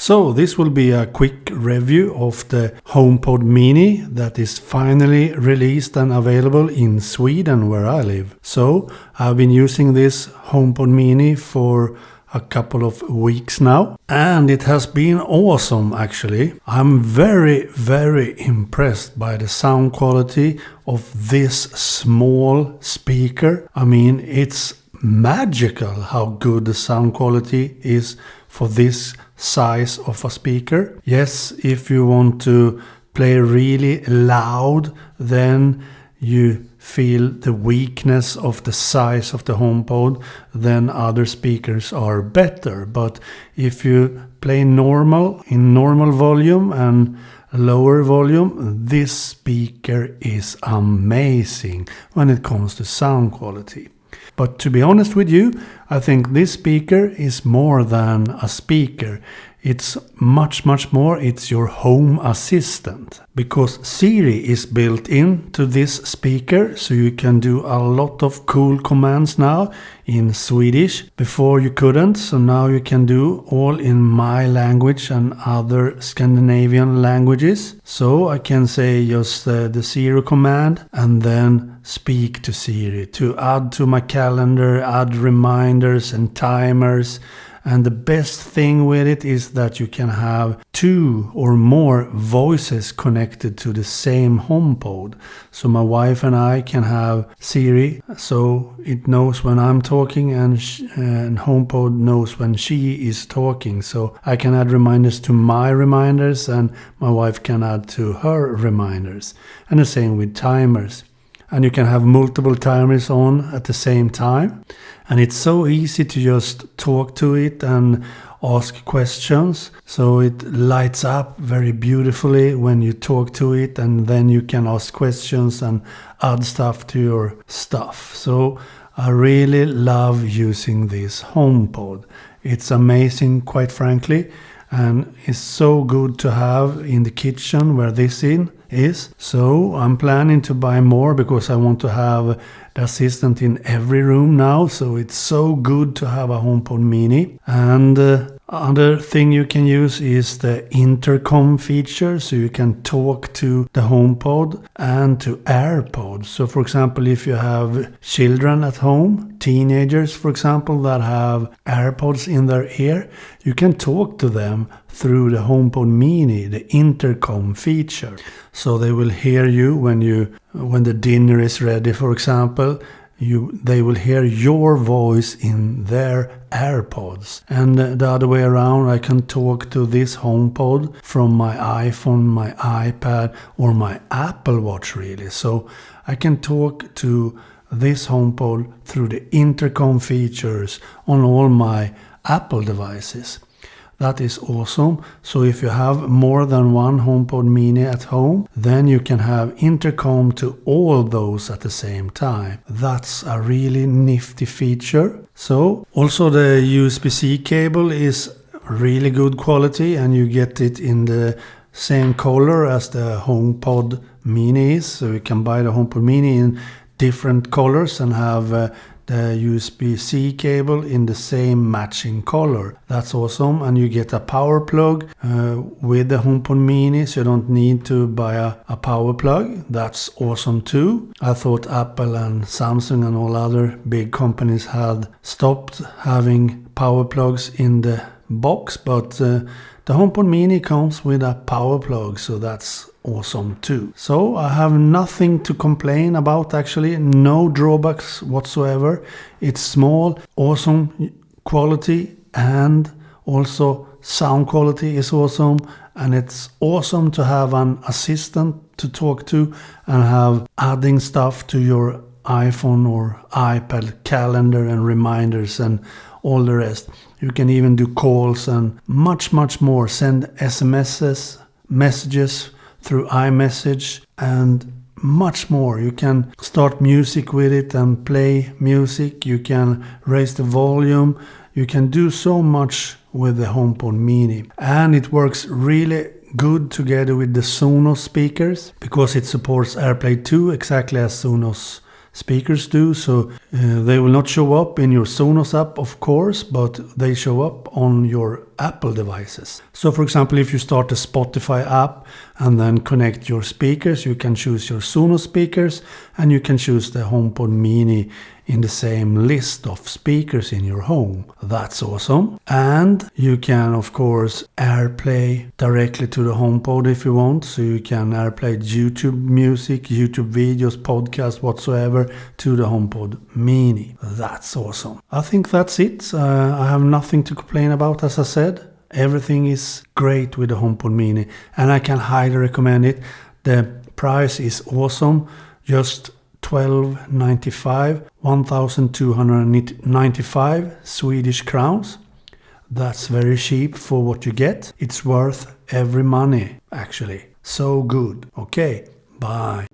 So this will be a quick review of the HomePod Mini that is finally released and available in Sweden where I live. So I've been using this HomePod Mini for a couple of weeks now, and it has been awesome actually. I'm very impressed by the sound quality of this small speaker. I mean, it's magical how good the sound quality is for this size of a speaker. Yes, if you want to play really loud, then you feel the weakness of the size of the HomePod, then other speakers are better. But if you play in normal volume and lower volume, this speaker is amazing when it comes to sound quality. But to be honest with you, I think this speaker is more than a speaker. It's much more. It's your home assistant. Because Siri is built into this speaker, so you can do a lot of cool commands now in Swedish. Before you couldn't, so now you can do all in my language and other Scandinavian languages. So I can say just the Siri command and then speak to Siri to add to my calendar, add reminders and timers. And the best thing with it is that you can have 2 or more voices connected to the same HomePod. So my wife and I can have Siri, so it knows when I'm talking, and HomePod knows when she is talking. So I can add reminders to my reminders and my wife can add to her reminders. And the same with timers. And you can have multiple timers on at the same time. And it's so easy to just talk to it and ask questions. So it lights up very beautifully when you talk to it, and then you can ask questions and add stuff to your stuff. So I really love using this HomePod. It's amazing, quite frankly. And it's so good to have in the kitchen where this is. So I'm planning to buy more because I want to have the assistant in every room now. So it's so good to have a HomePod Mini. And other thing you can use is the intercom feature. So you can talk to the HomePod and to AirPods. So for example, if you have children at home, teenagers for example, that have AirPods in their ear, you can talk to them through the HomePod Mini, the intercom feature. So they will hear you when the dinner is ready, for example. They will hear your voice in their AirPods. And the other way around, I can talk to this HomePod from my iPhone, my iPad, or my Apple Watch really. So I can talk to this HomePod through the intercom features on all my Apple devices. That is awesome. So if you have more than one HomePod Mini at home, then you can have intercom to all those at the same time. That's a really nifty feature. So also the USB-C cable is really good quality, and you get it in the same color as the HomePod Mini is. So you can buy the HomePod Mini in different colors and have the USB-C cable in the same matching color. That's awesome. And you get a power plug with the HomePod Mini, so you don't need to buy a power plug. That's awesome too. I thought Apple and Samsung and all other big companies had stopped having power plugs in the box, but the HomePod Mini comes with a power plug, so that's awesome too. So I have nothing to complain about actually, no drawbacks whatsoever. It's small, awesome quality, and also sound quality is awesome, and it's awesome to have an assistant to talk to and have adding stuff to your iPhone or iPad calendar and reminders and all the rest. You can even do calls and much more, send SMSs, messages through iMessage and much more. You can start music with it and play music. You can raise the volume. You can do so much with the HomePod Mini. And it works really good together with the Sonos speakers because it supports AirPlay 2 exactly as Sonos speakers do. So they will not show up in your Sonos app, of course, but they show up on your Apple devices. So for example, if you start a Spotify app and then connect your speakers, you can choose your Sonos speakers and you can choose the HomePod Mini in the same list of speakers in your home. That's awesome. And you can of course AirPlay directly to the HomePod if you want. So you can AirPlay YouTube music, YouTube videos, podcasts, whatsoever to the HomePod Mini. That's awesome. I think that's it. I have nothing to complain about, as I said. Everything is great with the HomePod Mini and I can highly recommend it. The price is awesome. Just $12.95, 1,295 Swedish crowns. That's very cheap for what you get. It's worth every money, actually. So good. Okay, bye.